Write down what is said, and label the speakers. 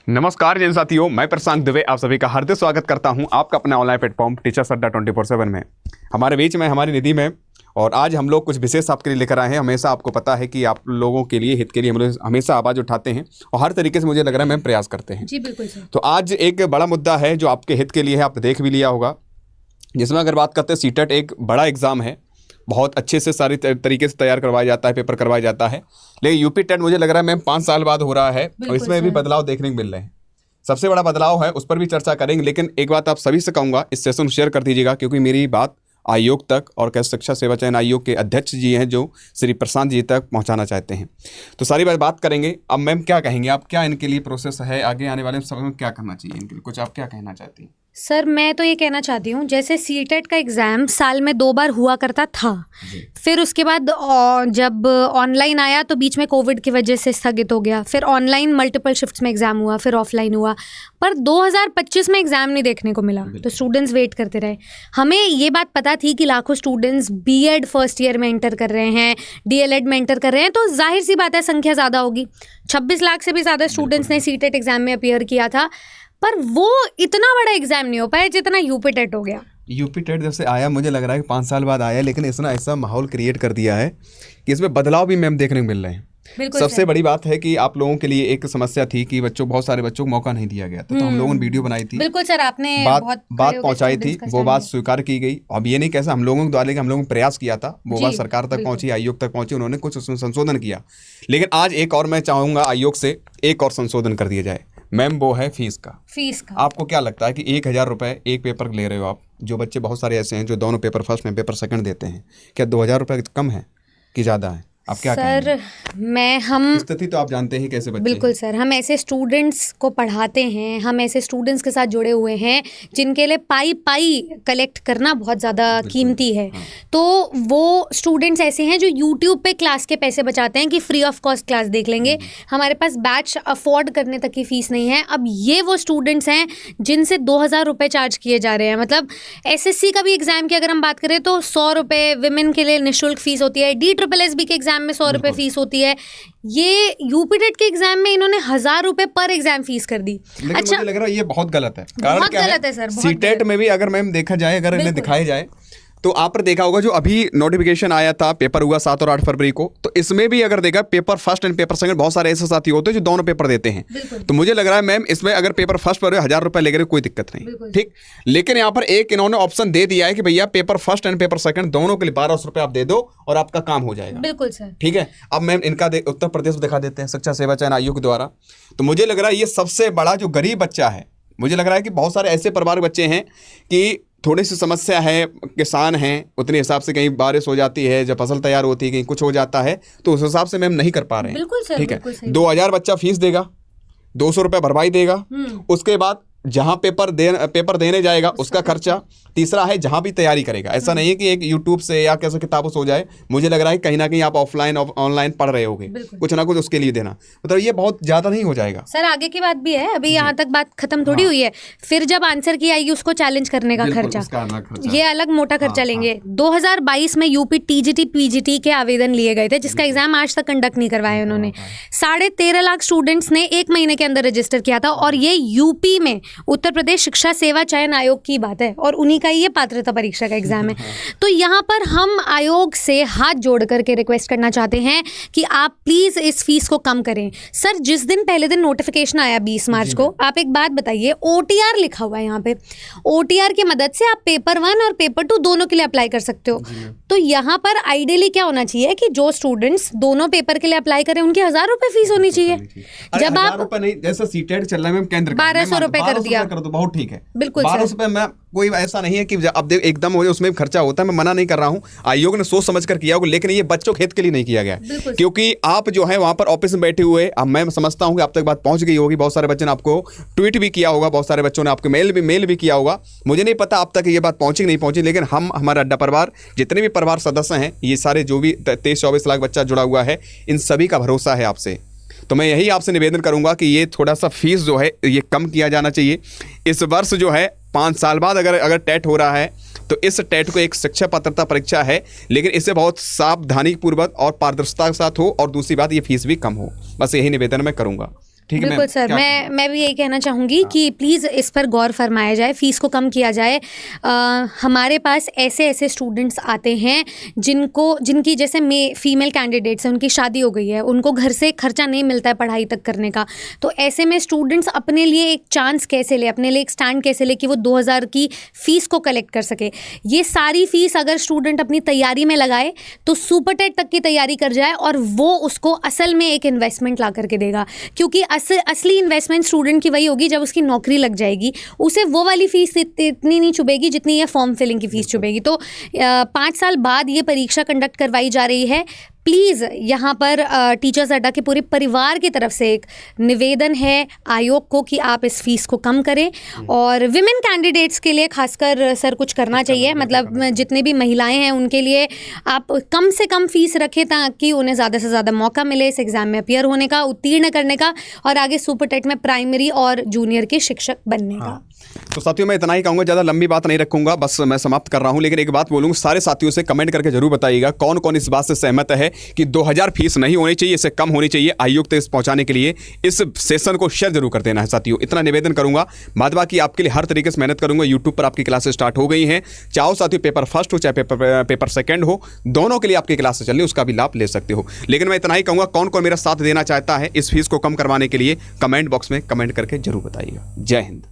Speaker 1: नमस्कार जैन साथियों, मैं प्रशांत दुबे आप सभी का हार्दिक स्वागत करता हूं आपका अपना ऑनलाइन प्लेटफॉर्म टीचर्स अड्डा 24/7 में। हमारे बीच में हमारी निधि में, और आज हम लोग कुछ विशेष आपके लिए लेकर आए हैं। हमेशा आपको पता है कि आप लोगों के लिए, हित के लिए हम लोग हमेशा आवाज़ उठाते हैं और हर तरीके से मुझे लग रहा है हम प्रयास करते हैं।
Speaker 2: जी बिल्कुल सर।
Speaker 1: तो आज एक बड़ा मुद्दा है जो आपके हित के लिए है, आपने देख भी लिया होगा, जिसमें अगर बात करते हैं सीटेट एक बड़ा एग्ज़ाम है, बहुत अच्छे से सारी तरीके से तैयार करवाया जाता है, पेपर करवाया जाता है। लेकिन यूपी टेट मुझे लग रहा है मैम 5 साल बाद हो रहा है और इसमें भी बदलाव देखने को मिल रहे हैं। सबसे बड़ा बदलाव है, उस पर भी चर्चा करेंगे। लेकिन एक बात आप सभी से कहूँगा, इस सेशन शेयर कर दीजिएगा, क्योंकि मेरी बात आयोग तक और कैसे शिक्षा सेवा चयन आयोग के अध्यक्ष जी हैं जो श्री प्रशांत जी तक पहुंचाना चाहते हैं। तो सारी बात करेंगे। अब मैम क्या कहेंगे आप, क्या इनके लिए प्रोसेस है, आगे आने वाले समय में क्या करना चाहिए इनके लिए, कुछ आप क्या कहना चाहती हैं?
Speaker 2: सर मैं तो ये कहना चाहती हूँ, जैसे सीटेट का एग्ज़ाम साल में 2 बार हुआ करता था, फिर उसके बाद जब ऑनलाइन आया तो बीच में कोविड की वजह से स्थगित हो गया, फिर ऑनलाइन मल्टीपल शिफ्ट्स में एग्ज़ाम हुआ, फिर ऑफलाइन हुआ, पर 2025 में एग्ज़ाम नहीं देखने को मिला। तो स्टूडेंट्स वेट करते रहे। हमें ये बात पता थी कि लाखों स्टूडेंट्स बीएड फर्स्ट ईयर में एंटर कर रहे हैं, डीएलएड में एंटर कर रहे हैं, तो जाहिर सी बात है संख्या ज़्यादा होगी। 26 लाख से भी ज़्यादा स्टूडेंट्स ने सीटेट एग्ज़ाम में अपीयर किया था, पर वो इतना बड़ा एग्जाम नहीं हो पाया जितना यूपी टेट हो गया।
Speaker 1: यूपी टेट जब से आया, मुझे लग रहा है कि 5 साल बाद आया, लेकिन इसने ऐसा माहौल क्रिएट कर दिया है कि इसमें बदलाव भी मैम देखने को मिल रहे हैं। सबसे बड़ी बात है कि आप लोगों के लिए एक समस्या थी कि बहुत सारे बच्चों को मौका नहीं दिया गया था, तो हम लोगों ने वीडियो बनाई थी।
Speaker 2: बिल्कुल सर, आपने
Speaker 1: बात पहुंचाई थी, वो बात स्वीकार की गई। अब ये नहीं कैसा हम लोगों के द्वारा, हम लोगों ने प्रयास किया था, वो बात सरकार तक पहुंची, आयोग तक पहुंची, उन्होंने कुछ उसमें संशोधन किया। लेकिन आज एक और मैं चाहूंगा आयोग से एक और संशोधन कर दिया जाए मैम, वो है फीस का। आपको क्या लगता है कि 1000 रुपये एक पेपर ले रहे हो आप, जो बच्चे बहुत सारे ऐसे हैं जो दोनों पेपर फर्स्ट में पेपर सेकंड देते हैं, क्या 2000 रुपये कम है कि ज़्यादा है? आप क्या
Speaker 2: सर हम
Speaker 1: स्थिति तो आप जानते हैं कैसे बच्चे।
Speaker 2: बिल्कुल सर, हम ऐसे स्टूडेंट्स को पढ़ाते हैं, हम ऐसे स्टूडेंट्स के साथ जुड़े हुए हैं जिनके लिए पाई कलेक्ट करना बहुत ज़्यादा कीमती है।
Speaker 1: हाँ।
Speaker 2: तो वो स्टूडेंट्स ऐसे हैं जो यूट्यूब पे क्लास के पैसे बचाते हैं कि फ्री ऑफ कॉस्ट क्लास देख लेंगे, हमारे पास बैच अफोर्ड करने तक की फ़ीस नहीं है। अब ये वो स्टूडेंट्स हैं जिनसे 2000 रुपये चार्ज किए जा रहे हैं। मतलब SSC का भी एग्ज़ाम की अगर हम बात करें तो 100 रुपये विमेन के लिए निःशुल्क फ़ीस होती है, DSSB के एग्ज़ाम में 100 रुपये फीस होती है। ये यूपी टेट के एग्जाम में इन्होंने 1000 रुपए पर एग्जाम फीस कर दी।
Speaker 1: लेकिन मुझे लग रहा है ये बहुत गलत है। कारण
Speaker 2: बहुत
Speaker 1: क्या
Speaker 2: गलत है सर।
Speaker 1: सीटेट में भी अगर मैम देखा जाए, अगर इन्हें दिखाया जाए, तो आपने देखा होगा जो अभी नोटिफिकेशन आया था, पेपर हुआ 7 और 8 फरवरी को, तो इसमें भी अगर देखा paper first and paper second, बहुत सारे ऐसे साथी होते हैं जो दोनों पेपर देते हैं। तो मुझे लग रहा है मैम इसमें अगर पेपर फर्स्ट पर 1000 रुपये लेकर कोई दिक्कत नहीं, ठीक। लेकिन यहाँ पर एक इन्होंने ऑप्शन दे दिया है कि भैया paper first and paper second दोनों के लिए 1200 रुपये आप दे दो और आपका काम हो जाएगा।
Speaker 2: बिल्कुल सर,
Speaker 1: ठीक है। अब मैम इनका उत्तर प्रदेश में दिखा देते हैं शिक्षा सेवा चयन आयोग के द्वारा। तो मुझे लग रहा है ये सबसे बड़ा जो गरीब बच्चा है, मुझे लग रहा है कि बहुत सारे ऐसे परिवार के बच्चे हैं कि थोड़ी सी समस्या है, किसान हैं, उतने हिसाब से कहीं बारिश हो जाती है, जब फसल तैयार होती है कहीं कुछ हो जाता है, तो उस हिसाब से मैम नहीं कर पा रहे हैं।
Speaker 2: बिल्कुल सर,
Speaker 1: ठीक है। 2000 बच्चा फीस देगा, 200 रुपये भरवाई देगा, उसके बाद जहाँ पेपर देने जाएगा उसका खर्चा, तीसरा है जहाँ भी तैयारी करेगा। ऐसा नहीं है कि एक यूट्यूब से या कैसे किताबों से हो जाए। मुझे लग रहा है कहीं ना कहीं आप ऑफलाइन ऑनलाइन पढ़ रहे होगे, कुछ ना कुछ उसके लिए देना, मतलब ये बहुत ज़्यादा नहीं हो जाएगा।
Speaker 2: सर आगे की बात भी है, अभी यहाँ तक बात खत्म थोड़ी हुई है। फिर जब आंसर की आएगी उसको चैलेंज करने का खर्चा, ये अलग मोटा खर्चा लेंगे। 2022 में यूपी TGT PGT के आवेदन लिए गए थे, जिसका एग्जाम आज तक कंडक्ट नहीं करवाया उन्होंने। 13.5 लाख स्टूडेंट्स ने 1 महीने के अंदर रजिस्टर किया था, और ये यूपी में उत्तर प्रदेश शिक्षा सेवा चयन आयोग की बात है, और उन्हीं का ये पात्रता परीक्षा का एग्जाम है। तो यहाँ पर हम आयोग से हाथ जोड़ करके रिक्वेस्ट करना चाहते हैं कि आप प्लीज इस फीस को कम करें। सर जिस दिन पहले दिन नोटिफिकेशन आया 20 मार्च को, आप एक बात बताइए, OTR लिखा हुआ है यहाँ पे, OTR की मदद से आप पेपर 1 और पेपर 2 दोनों के लिए अप्लाई कर सकते हो। तो यहाँ पर आइडियली क्या होना चाहिए कि जो स्टूडेंट्स दोनों पेपर के लिए अप्लाई करें उनकी 1000 रुपये फीस होनी चाहिए। जब आप
Speaker 1: नहीं, जैसा सीटेट चल रहा है केंद्र
Speaker 2: 1200 रुपये कर दिया,
Speaker 1: तो बहुत ठीक है।
Speaker 2: बिल्कुल
Speaker 1: 1200 रुपये में कोई ऐसा नहीं है कि अब एकदम हो जाए, उसमें खर्चा होता है, मैं मना नहीं कर रहा हूं, आयोग ने सोच समझ कर किया होगा, लेकिन ये बच्चों के हित के लिए नहीं किया गया, क्योंकि आप जो है वहां पर ऑफिस में बैठे हुए, अब मैं समझता हूं कि आप तक बात पहुंच गई होगी, बहुत सारे बच्चों ने आपको ट्वीट भी किया होगा, बहुत सारे बच्चों ने आपको मेल भी किया होगा। मुझे नहीं पता आप तक ये बात पहुंची नहीं पहुंची, लेकिन हम, हमारा अड्डा परिवार, जितने भी परिवार सदस्य हैं, ये सारे जो भी 23-24 लाख बच्चा जुड़ा हुआ है, इन सभी का भरोसा है आपसे। तो मैं यही आपसे निवेदन करूंगा कि ये थोड़ा सा फीस जो है ये कम किया जाना चाहिए। इस वर्ष जो है 5 साल बाद अगर टेट हो रहा है, तो इस टेट को एक शिक्षा पात्रता परीक्षा है, लेकिन इसे बहुत सावधानी पूर्वक और पारदर्शिता के साथ हो, और दूसरी बात ये फीस भी कम हो। बस यही निवेदन मैं करूंगा। ठीक है
Speaker 2: बिल्कुल सर, मैं भी यही कहना चाहूँगी कि प्लीज़ इस पर गौर फरमाया जाए, फ़ीस को कम किया जाए। हमारे पास ऐसे स्टूडेंट्स आते हैं जिनकी जैसे फीमेल कैंडिडेट्स हैं, उनकी शादी हो गई है, उनको घर से खर्चा नहीं मिलता है पढ़ाई तक करने का। तो ऐसे में स्टूडेंट्स अपने लिए एक चांस कैसे ले, अपने लिए एक स्टैंड कैसे ले कि वो 2000 की फ़ीस को कलेक्ट कर सके। ये सारी फ़ीस अगर स्टूडेंट अपनी तैयारी में लगाए तो सुपर टेट तक की तैयारी कर जाए और वो उसको असल में एक इन्वेस्टमेंट ला करके देगा, क्योंकि असली इन्वेस्टमेंट स्टूडेंट की वही होगी जब उसकी नौकरी लग जाएगी। उसे वो वाली फ़ीस इतनी नहीं चुभेगी जितनी ये फॉर्म फिलिंग की फ़ीस चुभेगी। तो 5 साल बाद ये परीक्षा कंडक्ट करवाई जा रही है। प्लीज़ यहाँ पर टीचर्स अड्डा के पूरे परिवार की तरफ से एक निवेदन है आयोग को कि आप इस फीस को कम करें, और विमेन कैंडिडेट्स के लिए खासकर सर कुछ करना चाहिए। मतलब जितने भी महिलाएं हैं उनके लिए आप कम से कम फीस रखें ताकि उन्हें ज़्यादा से ज़्यादा मौका मिले इस एग्ज़ाम में अपीयर होने का, उत्तीर्ण करने का और आगे सुपर टेट में प्राइमरी और जूनियर के शिक्षक बनने का।
Speaker 1: तो साथियों मैं इतना ही कहूँगा, ज़्यादा लंबी बात नहीं रखूंगा, बस मैं समाप्त कर रहा हूँ। लेकिन एक बात बोलूँगा, सारे साथियों से कमेंट करके जरूर बताइएगा कौन कौन इस बात से सहमत है कि 2000 फीस नहीं होनी चाहिए, इससे कम होनी चाहिए। आयोग तक इस पहुंचाने के लिए इस सेशन को शेयर जरूर कर देना है साथियों, इतना निवेदन करूंगा। बाद बाकी आपके लिए हर तरीके से मेहनत करूंगा। यूट्यूब पर आपकी क्लासेस स्टार्ट हो गई हैं, चाहो साथियों पेपर फर्स्ट हो चाहे पेपर सेकंड हो, दोनों के लिए आपकी क्लासेस चल रही है, उसका भी लाभ ले सकते हो। लेकिन मैं इतना ही कहूँगा, कौन कौन मेरा साथ देना चाहता है इस फीस को कम करवाने के लिए, कमेंट बॉक्स में कमेंट करके जरूर बताइएगा। जय हिंद।